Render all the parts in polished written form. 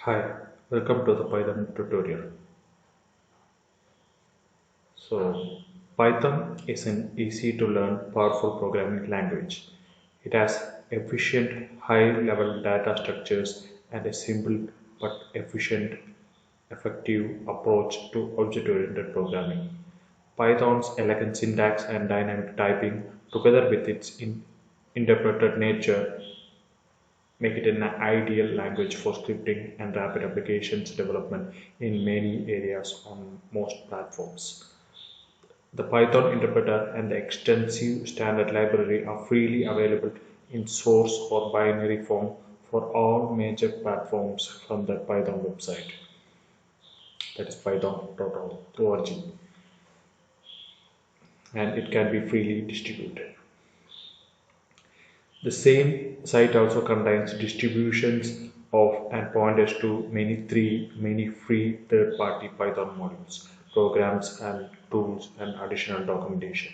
Hi, welcome to the Python tutorial. Python is an easy to learn, powerful programming language. It has efficient, high level data structures and a simple but efficient, effective approach to object oriented programming. Python's elegant syntax and dynamic typing, together with its interpreted nature, make it an ideal language for scripting and rapid applications development in many areas on most platforms. The Python interpreter and the extensive standard library are freely available in source or binary form for all major platforms from the Python website, that is python.org, and it can be freely distributed. The same site also contains distributions of and pointers to many free third-party Python modules, programs and tools and additional documentation.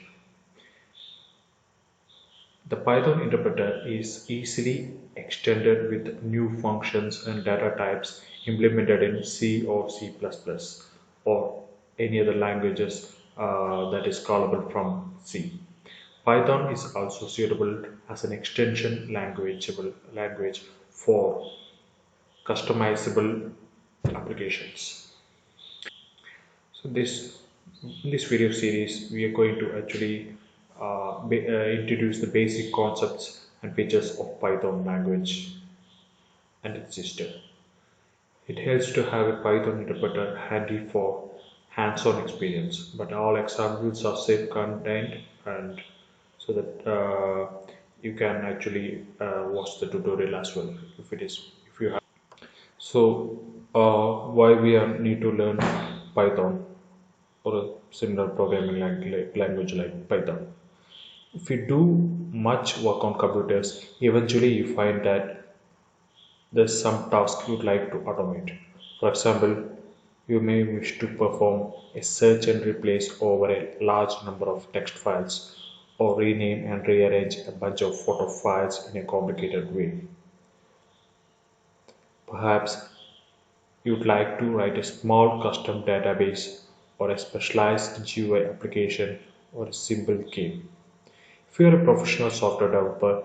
The Python interpreter is easily extended with new functions and data types implemented in C or C++ or any other languages that is callable from C. Python is also suitable as an extension language for customizable applications. So in this video series, we are going to actually introduce the basic concepts and features of Python language and its system. It helps to have a Python interpreter handy for hands-on experience, but all examples are self-contained and so that you can actually watch the tutorial as well if you have. So why we are need to learn Python or a similar programming language like Python? If you do much work on computers, eventually you find that there's some task you'd like to automate. For example, you may wish to perform a search and replace over a large number of text files or rename and rearrange a bunch of photo files in a complicated way. Perhaps you'd like to write a small custom database or a specialized GUI application or a simple game. If you are a professional software developer,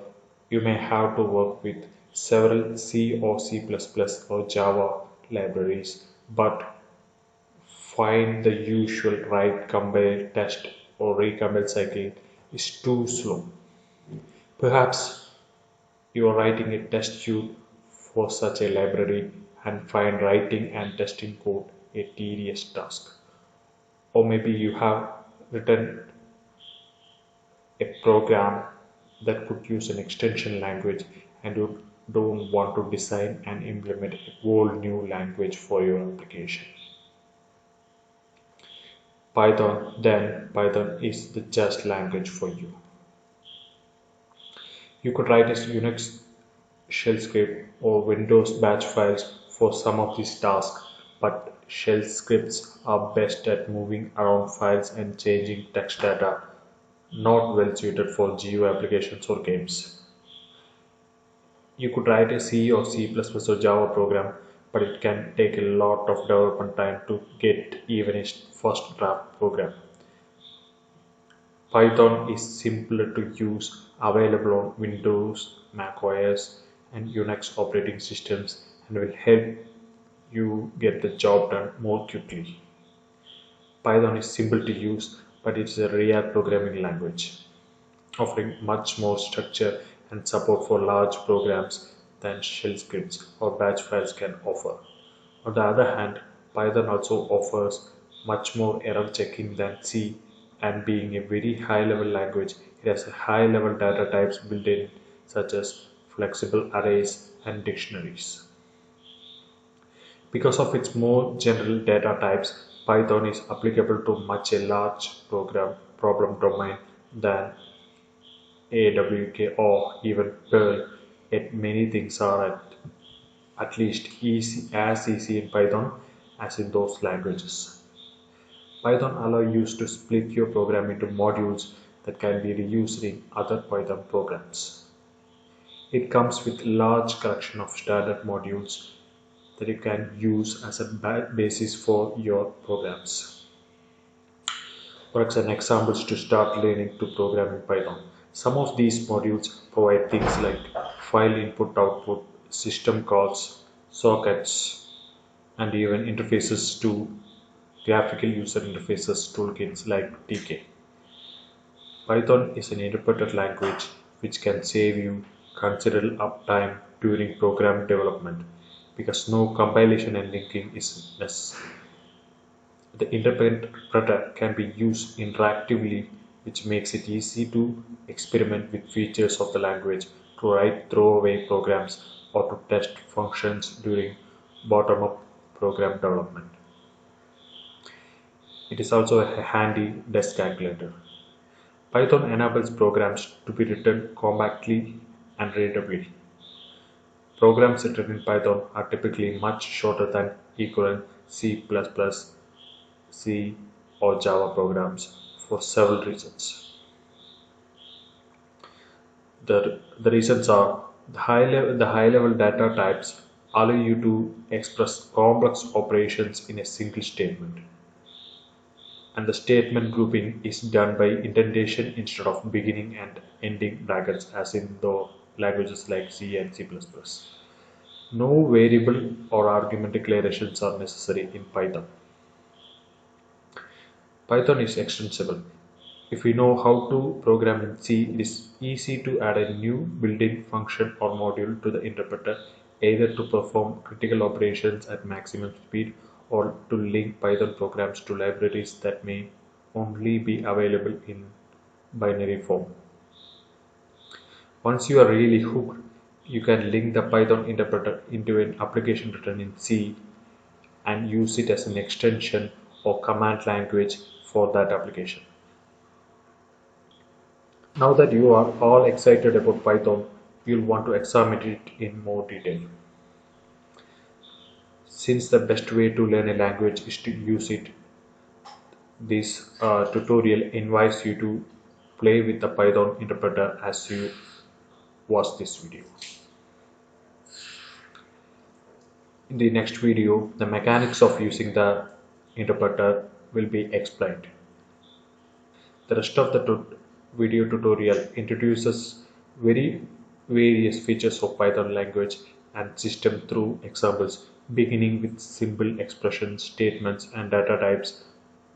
you may have to work with several C or C++ or Java libraries, but find the usual write, compile, test, or recompile cycle is too slow. Perhaps you are writing a test suite for such a library and find writing and testing code a tedious task. Or maybe you have written a program that could use an extension language and you don't want to design and implement a whole new language for your application. Python is the just language for you. You could write a Unix shell script or Windows batch files for some of these tasks, but shell scripts are best at moving around files and changing text data, not well suited for GUI applications or games. You could write a C or C++ or Java program, but it can take a lot of development time to get even a first draft program. Python is simpler to use, available on Windows, Mac OS, and Unix operating systems, and will help you get the job done more quickly. Python is simple to use, but it's a real programming language, offering much more structure and support for large programs than shell scripts or batch files can offer. On the other hand, Python also offers much more error checking than C, and being a very high level language, it has a high level data types built in such as flexible arrays and dictionaries. Because of its more general data types, Python is applicable to much a large problem domain than AWK or even Perl, yet many things are at least easy in Python as in those languages. Python allows you to split your program into modules that can be reused in other Python programs. It comes with large collection of standard modules that you can use as a basis for your programs. For examples to start learning to program in Python. Some of these modules provide things like file input output, system calls, sockets, and even interfaces to graphical user interfaces toolkits like TK. Python is an interpreted language which can save you considerable uptime during program development because no compilation and linking is necessary. The interpreter can be used interactively, which makes it easy to experiment with features of the language, to write throwaway programs, or to test functions during bottom-up program development. It is also a handy desk calculator. Python enables programs to be written compactly and readably. Programs written in Python are typically much shorter than equivalent C++, C, or Java programs for several reasons. The reasons are the high level data types allow you to express complex operations in a single statement, and the statement grouping is done by indentation instead of beginning and ending brackets as in the languages like C and C++. No variable or argument declarations are necessary in Python. Python is extensible. If we know how to program in C, it is easy to add a new built-in function or module to the interpreter, either to perform critical operations at maximum speed or to link Python programs to libraries that may only be available in binary form. Once you are really hooked, you can link the Python interpreter into an application written in C and use it as an extension or command language for that application. Now that you are all excited about Python, you'll want to examine it in more detail. Since the best way to learn a language is to use it, this tutorial invites you to play with the Python interpreter as you watch this video. In the next video, the mechanics of using the interpreter will be explained. The rest of the video tutorial introduces various features of Python language and system through examples, beginning with simple expressions, statements, and data types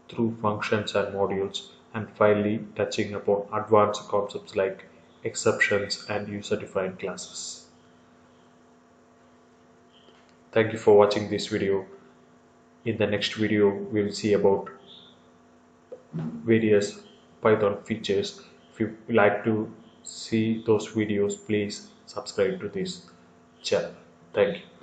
through functions and modules, and finally touching upon advanced concepts like exceptions and user-defined classes. Thank you for watching this video. In the next video, we will see about various Python features. If you like to see those videos, please subscribe to this channel. Thank you.